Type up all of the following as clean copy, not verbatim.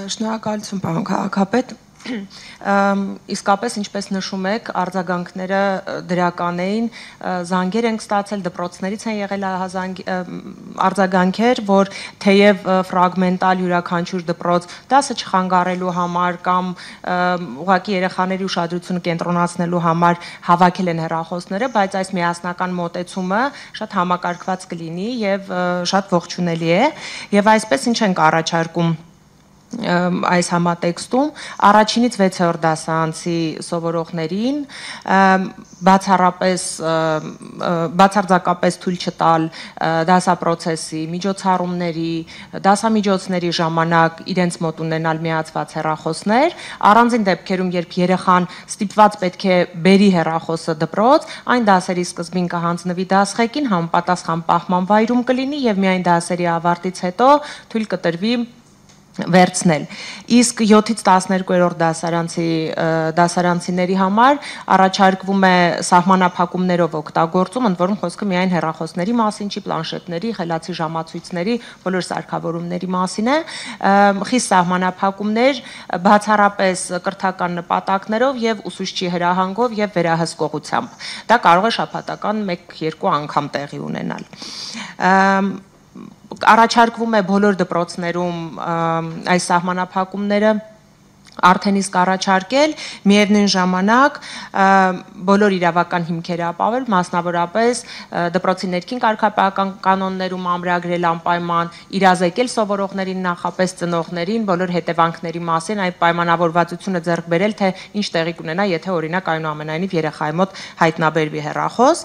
Շնորհակալություն, պարոն քաղաքապետ։ Իսկապես, ինչպես նշում եք, արձագանքները դրական էին, զանգեր ենք ստացել, դպրոցներից են եղել արձագանքեր, որ թեև ֆրագմենտալ յուրաքանչյուր դպրոց դասը չխանգարելու համար կամ ուղղակի երեխաների ուշադրությունը կենտրոնացնելու համար հավաքել են հեռախոսները, բայց այս միասնական մոտեցումը շատ համակարգված կլինի եւ շատ ողջունելի է, եւ այսպես ինչ ենք առաջարկում այս համատեքստում առաջինից 6-րդ դասարանցի սովորողներին բացարձակապես թույլ չտալ դասապրոցեսի, միջոցառումների, դասամիջոցների ժամանակ իրենց մոտ ունենալ միացված հեռախոսներ, առանձին դեպքերում, երբ երեխան ստիպված պետք է բերի հեռախոսը դպրոց, այն դասերի սկզբին կհանձնվի դասղեկին, համապատասխան պահման վայրում կլինի եւ միայն դասերի ավարտից հետո թույլ կտրվի վերցնել։ Իսկ 7-ից 12-րդ դասարանցիների համար առաջարկվում է սահմանափակումներով օգտագործում, ընդ որում խոսքը միայն հեռախոսների մասին չի, պլանշետների, խելացի ժամացույցների, բոլոր սարքավորումների մասին է, խիստ սահմանափակումներ, բացառապես կրթական նպատակներով եւ ուսուցչի հրահանգով եւ վերահսկողությամբ։ Դա կարող է շաբաթական 1-2 անգամ տեղի ունենալ։ Առաջարկվում է բոլոր դպրոցներում այս սահմանափակումները արդեն իսկ առաջարկել, միևնույն ժամանակ բոլոր իրավական հիմքերը ապավել, մասնավորապես դպրոցի ներքին կարգապահական կանոններում ամրագրել անպայման, իրազեկել սովորողներին, նախապես ծնողներին, բոլոր հետևանքների մասին, այդ պայմանավորվածությունը ձեռք բերել, թե ինչ տեղի կունենա, եթե օրինակ այնուամենայնիվ երեխայի մոտ հայտնաբերվի հեռախոս,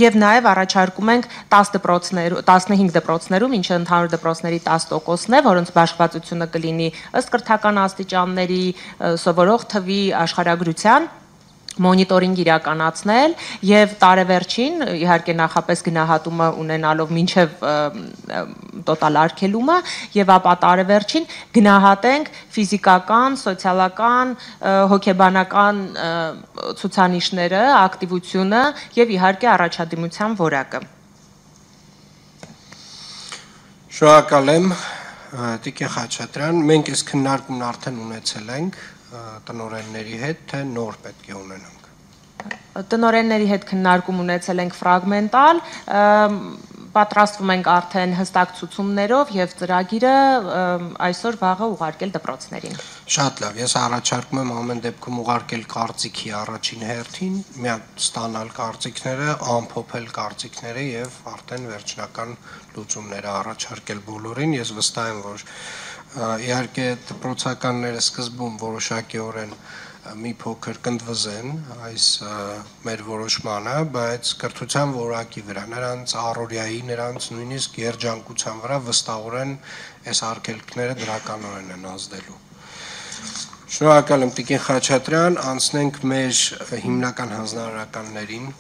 եւ նաեւ առաջարկում ենք 15 դպրոցներում, ինչը ընդհանուր դպրոցների 10%-ն է, որոնց բաշխվածությունը կլինի ըստ կրթական աստիճան սովորող թվի աշխարհագրության մոնիտորինգ իրականացնել եւ տարեվերջին իհարկե նախապես գնահատումը ունենալով մինչեւ տոտալ արգելումը եւ ապա տարեվերջին գնահատենք ֆիզիկական, սոցիալական, հոգեբանական ցուցանիշները, ակտիվությունը եւ իհարկե առաջադիմության որակը։ Շնորհակալ եմ Տիկին Խաչատրյան, մենք այս քննարկումն արդեն ունեցել ենք տնօրենների հետ, թե նոր պետք է ունենանք։ Տնօրենների հետ քննարկում ունեցել ենք ֆրագմենտալ, պատրաստվում ենք արդեն հստակ ցուցումներով եւ ծրագիրը այսօր վաղը ուղարկել դպրոցներին։ Շատ լավ, ես առաջարկում եմ ամեն դեպքում ուղարկել կարծիքի առաջին հերթին, միատ ստանալ կարծիքները, ամփոփել կարծիքները եւ արդեն վերջնական լուծումները առաջարկել բոլորին։ Ես վստահ եմ, որ իհարկե դպրոցականները սկզբում որոշակիորեն մի փոքր կընդվզեն այս մեր որոշմանը, բայց կրթության որակի վրա, նրանց առօրյայի, նրանց նույնիսկ երջանկության վրա վստահորեն այս արգելքները դրականորեն են ազդելու։ Շնորհակալ եմ Տիկին Խաչատրյան, անցնենք մեր հիմնական հանձնարարականներին։